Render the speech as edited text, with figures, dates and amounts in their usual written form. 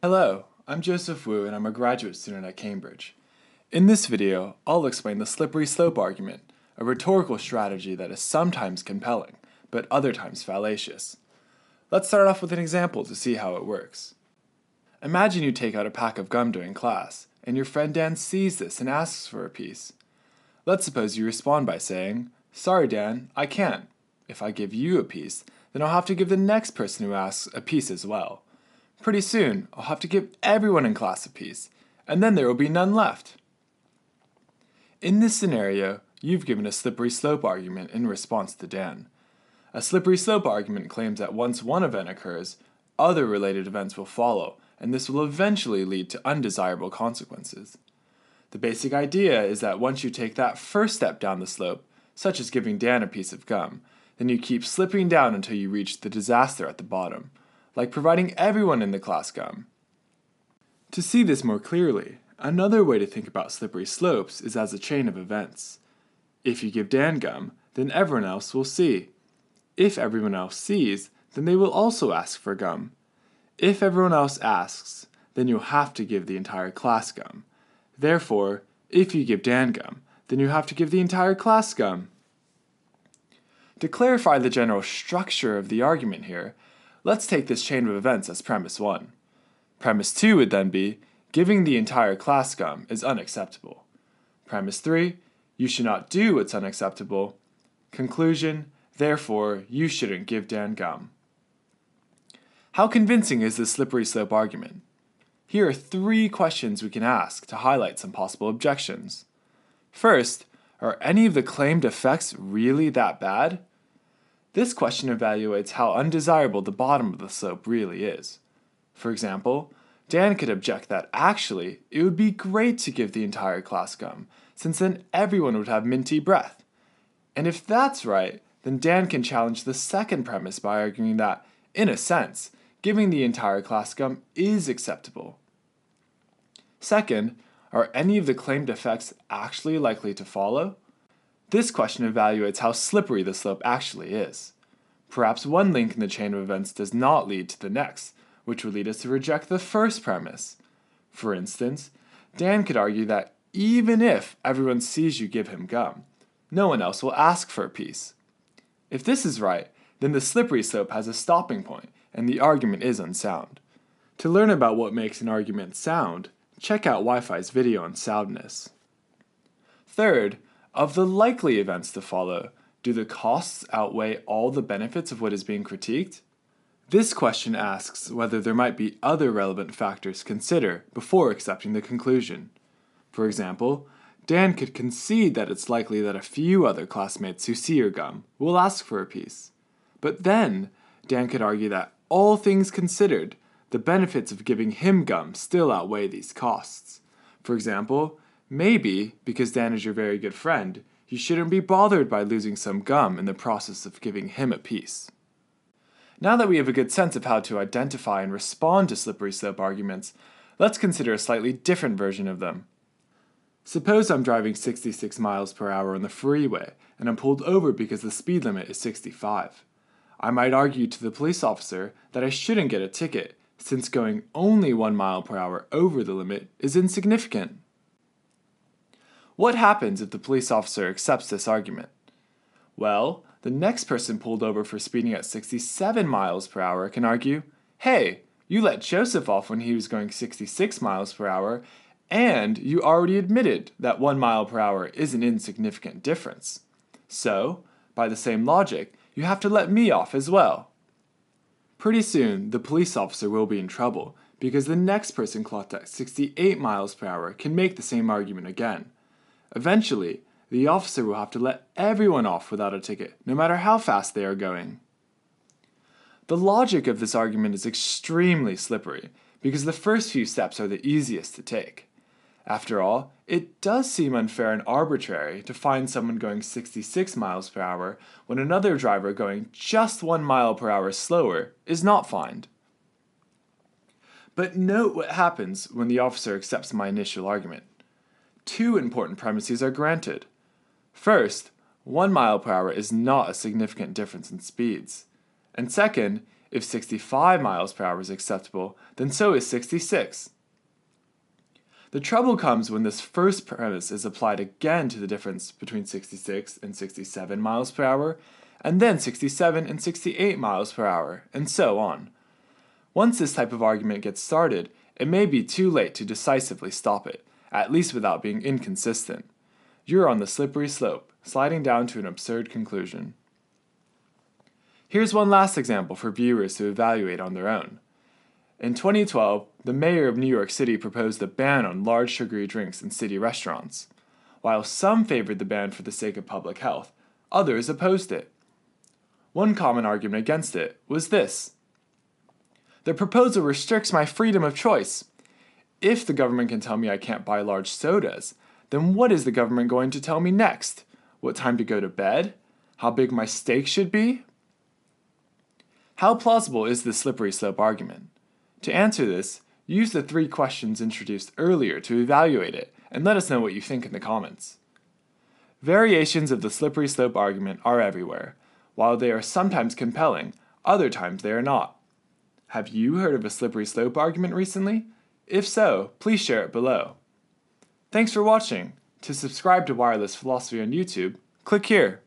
Hello, I'm Joseph Wu and I'm a graduate student at Cambridge. In this video, I'll explain the slippery slope argument, a rhetorical strategy that is sometimes compelling, but other times fallacious. Let's start off with an example to see how it works. Imagine you take out a pack of gum during class, and your friend Dan sees this and asks for a piece. Let's suppose you respond by saying, "Sorry Dan, I can't. If I give you a piece, then I'll have to give the next person who asks a piece as well. Pretty soon, I'll have to give everyone in class a piece, and then there will be none left." In this scenario, you've given a slippery slope argument in response to Dan. A slippery slope argument claims that once one event occurs, other related events will follow, and this will eventually lead to undesirable consequences. The basic idea is that once you take that first step down the slope, such as giving Dan a piece of gum, then you keep slipping down until you reach the disaster at the bottom, like providing everyone in the class gum. To see this more clearly, another way to think about slippery slopes is as a chain of events. If you give Dan gum, then everyone else will see. If everyone else sees, then they will also ask for gum. If everyone else asks, then you'll have to give the entire class gum. Therefore, if you give Dan gum, then you have to give the entire class gum. To clarify the general structure of the argument here, let's take this chain of events as premise 1. Premise 2 would then be, giving the entire class gum is unacceptable. Premise 3, you should not do what's unacceptable. Conclusion, therefore, you shouldn't give Dan gum. How convincing is this slippery slope argument? Here are 3 questions we can ask to highlight some possible objections. First, are any of the claimed effects really that bad? This question evaluates how undesirable the bottom of the slope really is. For example, Dan could object that actually, it would be great to give the entire class gum, since then everyone would have minty breath. And if that's right, then Dan can challenge the second premise by arguing that, in a sense, giving the entire class gum is acceptable. Second, are any of the claimed effects actually likely to follow? This question evaluates how slippery the slope actually is. Perhaps one link in the chain of events does not lead to the next, which would lead us to reject the first premise. For instance, Dan could argue that even if everyone sees you give him gum, no one else will ask for a piece. If this is right, then the slippery slope has a stopping point, and the argument is unsound. To learn about what makes an argument sound, check out Wi-Fi's video on soundness. Third, of the likely events to follow, do the costs outweigh all the benefits of what is being critiqued? This question asks whether there might be other relevant factors to consider before accepting the conclusion. For example, Dan could concede that it's likely that a few other classmates who see your gum will ask for a piece. But then, Dan could argue that all things considered, the benefits of giving him gum still outweigh these costs. For example, maybe, because Dan is your very good friend, you shouldn't be bothered by losing some gum in the process of giving him a piece. Now that we have a good sense of how to identify and respond to slippery slope arguments, let's consider a slightly different version of them. Suppose I'm driving 66 miles per hour on the freeway, and I'm pulled over because the speed limit is 65. I might argue to the police officer that I shouldn't get a ticket, since going only 1 mile per hour over the limit is insignificant. What happens if the police officer accepts this argument? Well, the next person pulled over for speeding at 67 miles per hour can argue, "Hey, you let Joseph off when he was going 66 miles per hour, and you already admitted that 1 mile per hour is an insignificant difference. So, by the same logic, you have to let me off as well." Pretty soon, the police officer will be in trouble, because the next person clocked at 68 miles per hour can make the same argument again. Eventually, the officer will have to let everyone off without a ticket, no matter how fast they are going. The logic of this argument is extremely slippery, because the first few steps are the easiest to take. After all, it does seem unfair and arbitrary to fine someone going 66 miles per hour when another driver going just 1 mile per hour slower is not fined. But note what happens when the officer accepts my initial argument. 2 important premises are granted. First, 1 mile per hour is not a significant difference in speeds. And second, If 65 miles per hour is acceptable, then so is 66. The trouble comes when this first premise is applied again to the difference between 66 and 67 miles per hour, and then 67 and 68 miles per hour, and so on. Once this type of argument gets started, it may be too late to decisively stop it, at least without being inconsistent. You're on the slippery slope, sliding down to an absurd conclusion. Here's one last example for viewers to evaluate on their own. In 2012, the mayor of New York City proposed a ban on large sugary drinks in city restaurants. While some favored the ban for the sake of public health, others opposed it. One common argument against it was this: the proposal restricts my freedom of choice. If the government can tell me I can't buy large sodas, then what is the government going to tell me next? What time to go to bed? How big my steak should be? How plausible is this slippery slope argument? To answer this, use the 3 questions introduced earlier to evaluate it, and let us know what you think in the comments. Variations of the slippery slope argument are everywhere. While they are sometimes compelling, other times they are not. Have you heard of a slippery slope argument recently? If so, please share it below. Thanks for watching. To subscribe to Wireless Philosophy on YouTube, click here.